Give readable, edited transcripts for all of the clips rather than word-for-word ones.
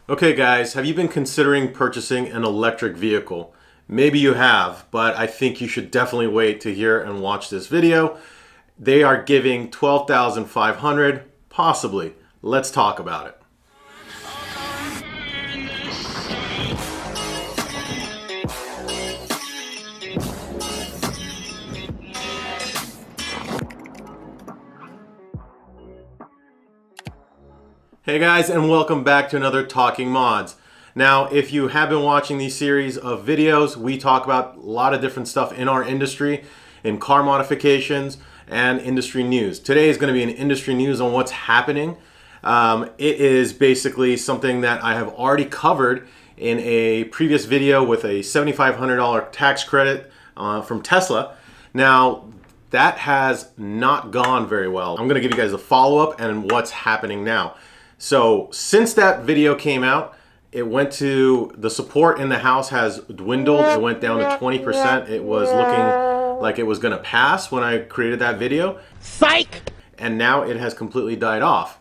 Okay guys, have you been considering purchasing an electric vehicle? Maybe you have, but I think you should definitely wait to hear and watch this video. They are giving $12,500, possibly. Let's talk about it. Hey guys, and welcome back to another Talking Mods. Now, if you have been watching these series of videos, we talk about a lot of different stuff in our industry, in car modifications, and industry news. Today is going to be an industry news on what's happening. It is basically something that I have already covered in a previous video with a $7,500 tax credit from Tesla. Now, that has not gone very well. I'm going to give you guys a follow-up and what's happening now. So since that video came out, it went to, the support in the House has dwindled. It went down to 20%. It was looking like it was going to pass when I created that video. Psych! And now it has completely died off.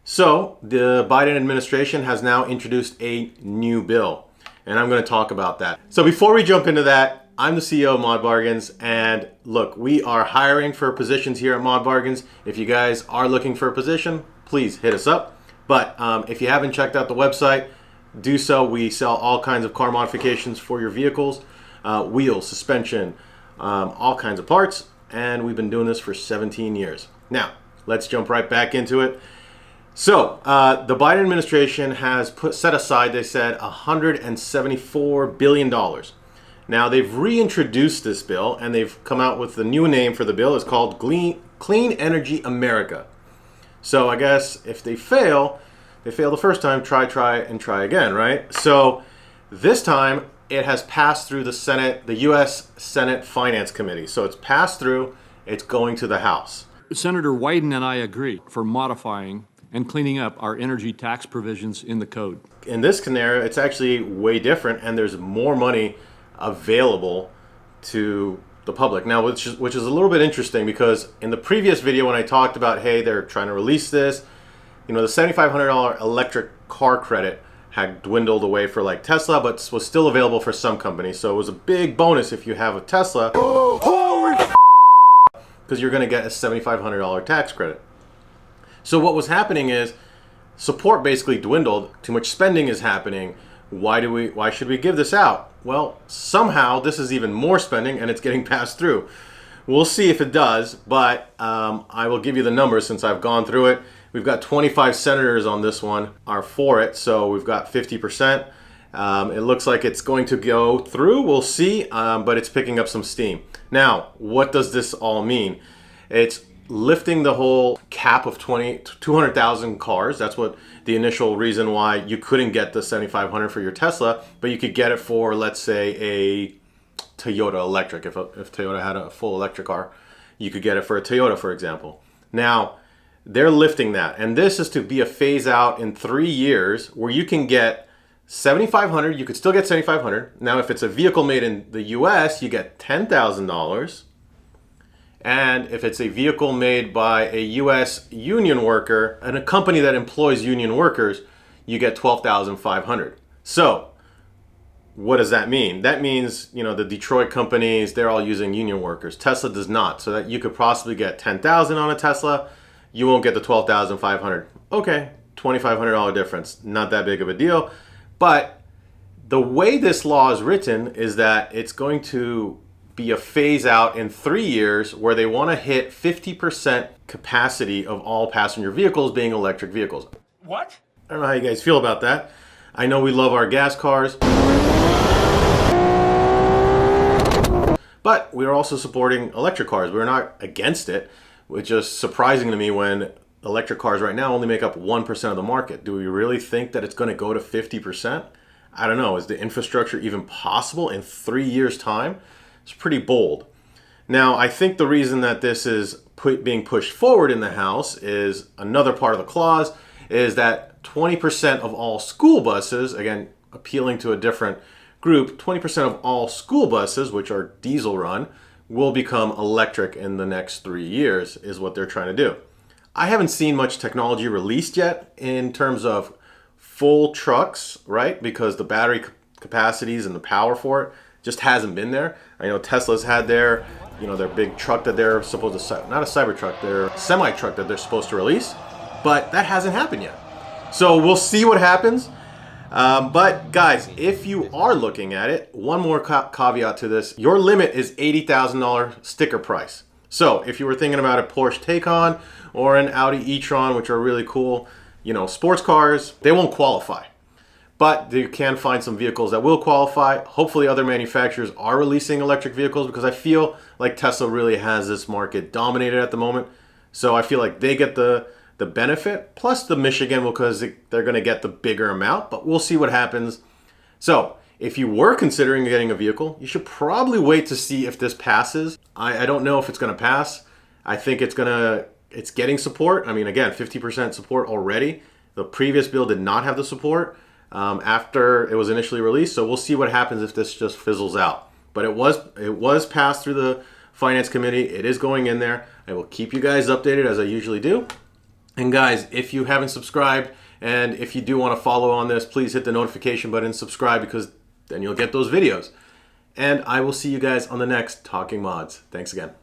So the Biden administration has now introduced a new bill, and I'm going to talk about that. So before we jump into that, I'm the CEO of Mod Bargains, and look, we are hiring for positions here at Mod Bargains. If you guys are looking for a position, please hit us up. But if you haven't checked out the website, do so. We sell all kinds of car modifications for your vehicles, wheels, suspension, all kinds of parts, and we've been doing this for 17 years. Now, let's jump right back into it. So, the Biden administration has set aside, they said, $174 billion. Now, they've reintroduced this bill, and they've come out with the new name for the bill. It's called Clean Energy America. So I guess if they fail the first time, try again, right? So this time it has passed through the Senate, the U.S. Senate Finance Committee. So it's passed through, it's going to the House. Senator Wyden and I agree for modifying and cleaning up our energy tax provisions in the code. In this scenario, it's actually way different, and there's more money available to the public. Now, which is a little bit interesting, because in the previous video when I talked about, hey, they're trying to release this, you know, the $7,500 electric car credit had dwindled away for like Tesla, but was still available for some companies. So it was a big bonus if you have a Tesla, because you're going to get a $7,500 tax credit. So what was happening is support basically dwindled. Too much spending is happening. Why should we give this out? Well, somehow this is even more spending and it's getting passed through. We'll see if it does, but I will give you the numbers since I've gone through it. We've got 25 senators on this one are for it, so we've got 50%. It looks like it's going to go through. We'll see, but it's picking up some steam. Now, what does this all mean? It's lifting the whole cap of 200,000 cars. That's what the initial reason why you couldn't get the $7,500 for your Tesla, but you could get it for, let's say, a Toyota electric. If Toyota had a full electric car, you could get it for a Toyota, for example. Now, they're lifting that, and this is to be a phase out in 3 years where you can get $7,500. You could still get $7,500. Now, if it's a vehicle made in the U.S., you get $10,000. And if it's a vehicle made by a U.S. union worker and a company that employs union workers, you get $12,500. So what does that mean? That means, you know, the Detroit companies, they're all using union workers. Tesla does not. So that you could possibly get $10,000 on a Tesla. You won't get the $12,500. Okay, $2,500 difference. Not that big of a deal. But the way this law is written is that it's going to be a phase out in 3 years where they want to hit 50% capacity of all passenger vehicles being electric vehicles. What? I don't know how you guys feel about that. I know we love our gas cars, but we're also supporting electric cars. We're not against it, which is surprising to me when electric cars right now only make up 1% of the market. Do we really think that it's going to go to 50%? I don't know. Is the infrastructure even possible in 3 years' time? It's pretty bold. Now, I think the reason that this is being pushed forward in the House is another part of the clause is that 20% of all school buses, again, appealing to a different group, 20% of all school buses, which are diesel run, will become electric in the next 3 years, is what they're trying to do. I haven't seen much technology released yet in terms of full trucks, right? Because the battery capacities and the power for it just hasn't been there. I know Tesla's had their, their big truck that they're supposed to, not a Cybertruck, their semi truck that they're supposed to release, but that hasn't happened yet. So we'll see what happens. But guys, if you are looking at it, one more caveat to this: your limit is $80,000 sticker price. So if you were thinking about a Porsche Taycan or an Audi e-tron, which are really cool, sports cars, they won't qualify. But you can find some vehicles that will qualify. Hopefully other manufacturers are releasing electric vehicles, because I feel like Tesla really has this market dominated at the moment. So I feel like they get the benefit, plus the Michigan will, because they're going to get the bigger amount, but we'll see what happens. So if you were considering getting a vehicle, you should probably wait to see if this passes. I don't know if it's going to pass. I think it's getting support. I mean, again, 50% support already. The previous bill did not have the support after it was initially released. So we'll see what happens if this just fizzles out. But it was passed through the Finance Committee. It is going in there. I will keep you guys updated as I usually do. And guys, if you haven't subscribed, and if you do want to follow on this, please hit the notification button and subscribe, because then you'll get those videos. And I will see you guys on the next Talking Mods. Thanks again.